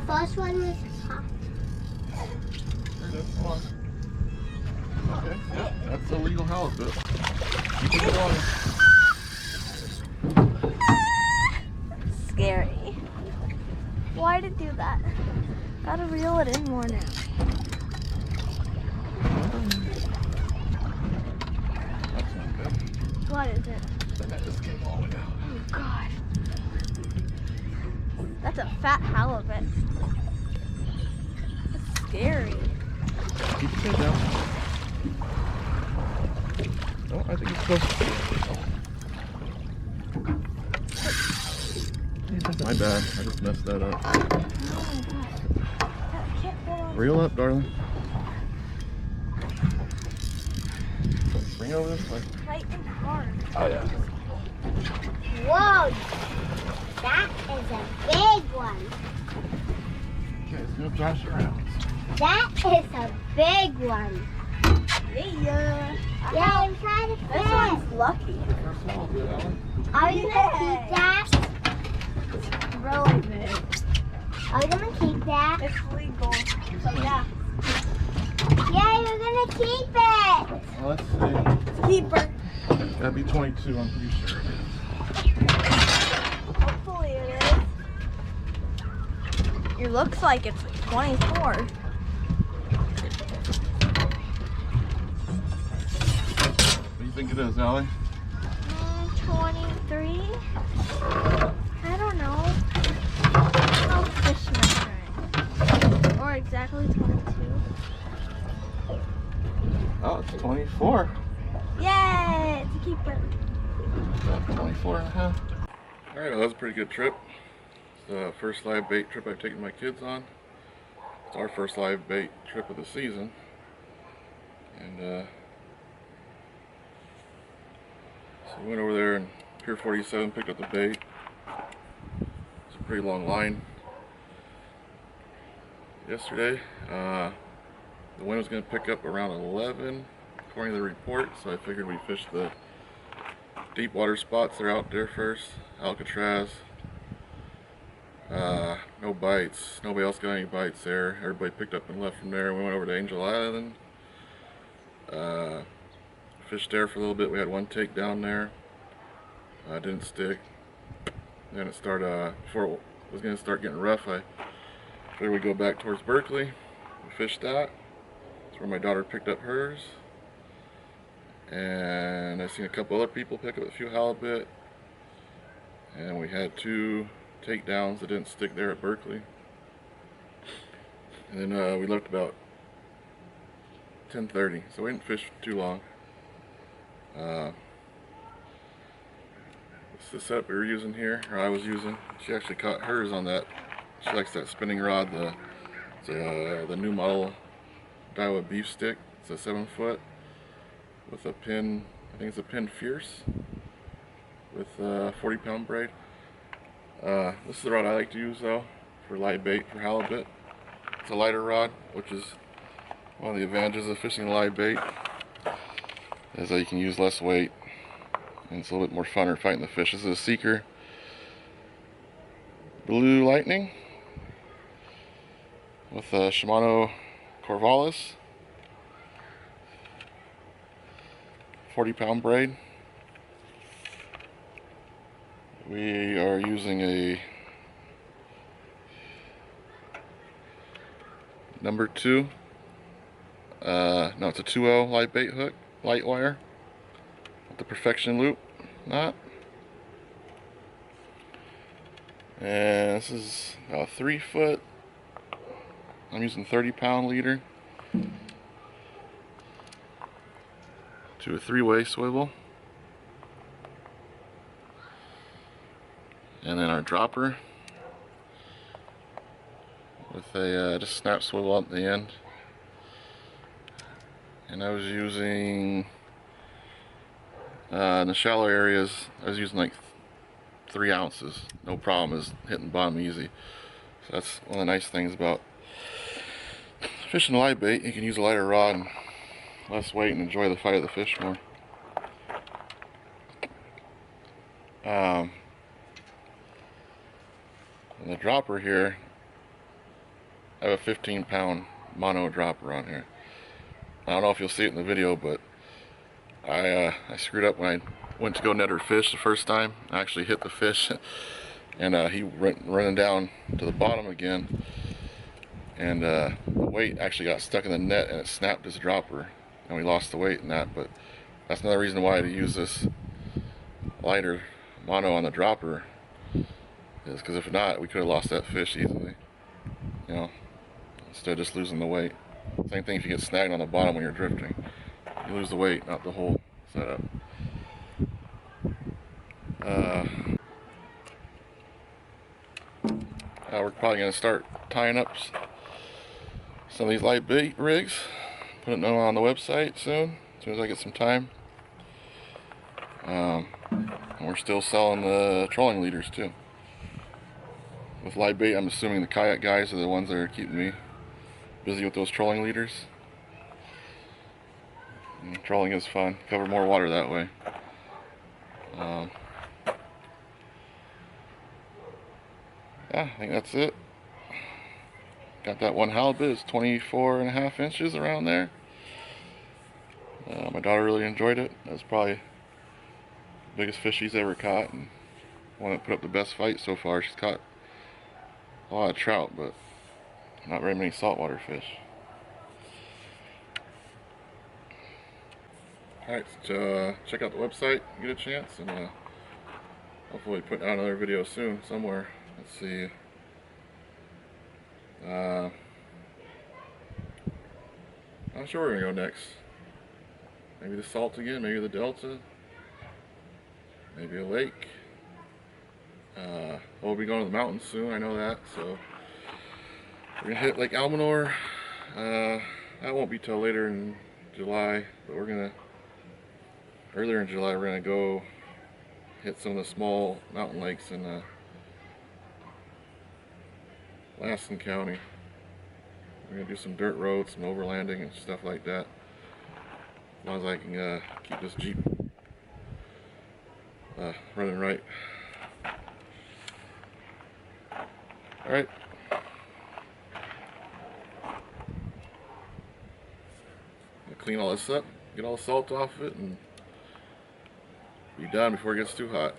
First one was hot. There it is. Come on. Okay, yep, that's a legal halibut. Keep it going. Scary. Why did do that? Gotta reel it in more now. That's not good. What is it? The net just came all the way down. Oh God. That's a fat halibut. That's scary. Keep your chin down. Oh, I think it's close. My bad. I just messed that up. Oh my God. That can't go on. Reel up, darling. Bring it over this way. Tight and hard. Oh, yeah. Whoa! That is a big one. Okay, it's gonna thrash around. That is a big one. Yeah. Yeah, I'm trying to This fish. one's lucky. First one, good, Alan. Are you gonna keep that? It's really big. Are you gonna keep that? It's legal. So yeah. Yeah, you're gonna keep it. Well, let's see. Keeper. That'd be 22, I'm pretty sure it is. Hopefully it is. It looks like it's 24. What do you think it is, Allie? 23? I don't know. I'll fish measuring. Or exactly 22. Oh, it's 24. Yay! It's a keeper. About 24 and a half. Alright, well, that was a pretty good trip. It's the first live bait trip I've taken my kids on. It's our first live bait trip of the season. And so we went over there and Pier 47, picked up the bait. It's a pretty long line. Yesterday, the wind was going to pick up around 11 according to the report, so I figured we'd fish the deep water spots that are out there first. Alcatraz. No bites. Nobody else got any bites there. Everybody picked up and left from there. We went over to Angel Island. Fished there for a little bit. We had one take down there. Didn't stick. Then it started, before it was going to start getting rough, I figured we'd go back towards Berkeley. We fished that. That's where my daughter picked up hers. And I've seen a couple other people pick up a few halibut. And we had 2 takedowns that didn't stick there at Berkeley. And then we left about 10:30, so we didn't fish too long. It's the setup we were using here, or I was using. She actually caught hers on that. She likes that spinning rod, the new model Daiwa beef stick. It's a 7-foot with a pin. I think it's a pin Fierce with a 40-pound braid. This is the rod I like to use though for light bait for halibut. It's a lighter rod, which is one of the advantages of fishing live bait, is that you can use less weight and it's a little bit more funner fighting the fish. This is a Seeker Blue Lightning with a Shimano Corvallis 40-pound braid. We are using a number 2. No, it's a 2.0 light bait hook, light wire, with the Perfection loop knot. And this is a 3-foot. I'm using 30-pound leader to a 3-way swivel. And then our dropper with a just snap swivel at the end. And I was using in the shallow areas, I was using like 3 ounces. No problem, is hitting the bottom easy. So that's one of the nice things about fishing live bait. You can use a lighter rod and less weight and enjoy the fight of the fish more. And the dropper here, I have a 15-pound mono dropper on here. I don't know if you'll see it in the video, but I screwed up when I went to go net her fish the first time. I actually hit the fish, and he went running down to the bottom again, and the weight actually got stuck in the net and it snapped his dropper, and we lost the weight in that. But that's another reason why to use this lighter mono on the dropper, is because if not, we could have lost that fish easily, you know, instead of just losing the weight. Same thing if you get snagged on the bottom when you're drifting. You lose the weight, not the whole setup. We're probably going to start tying up some of these light bait rigs, putting them on the website soon, as soon as I get some time. And we're still selling the trolling leaders too. With light bait, I'm assuming the kayak guys are the ones that are keeping me busy with those trolling leaders. And trolling is fun. Cover more water that way. Yeah, I think that's it. Got that one halibut. It's 24.5 inches around there. My daughter really enjoyed it. That's probably the biggest fish she's ever caught, and one that put up the best fight so far. She's caught a lot of trout, but not very many saltwater fish. Alright, so check out the website, get a chance, and hopefully put out another video soon somewhere. Let's see. Not sure where we're going to go next. Maybe the salt again, maybe the delta, maybe a lake. We'll be going to the mountains soon, I know that, so we're going to hit Lake Almanor. That won't be till later in July, but earlier in July we're going to go hit some of the small mountain lakes in Laston County. We're going to do some dirt roads, some overlanding and stuff like that. As long as I can keep this Jeep running right. Alright. Clean all this up, get all the salt off of it, and be done before it gets too hot.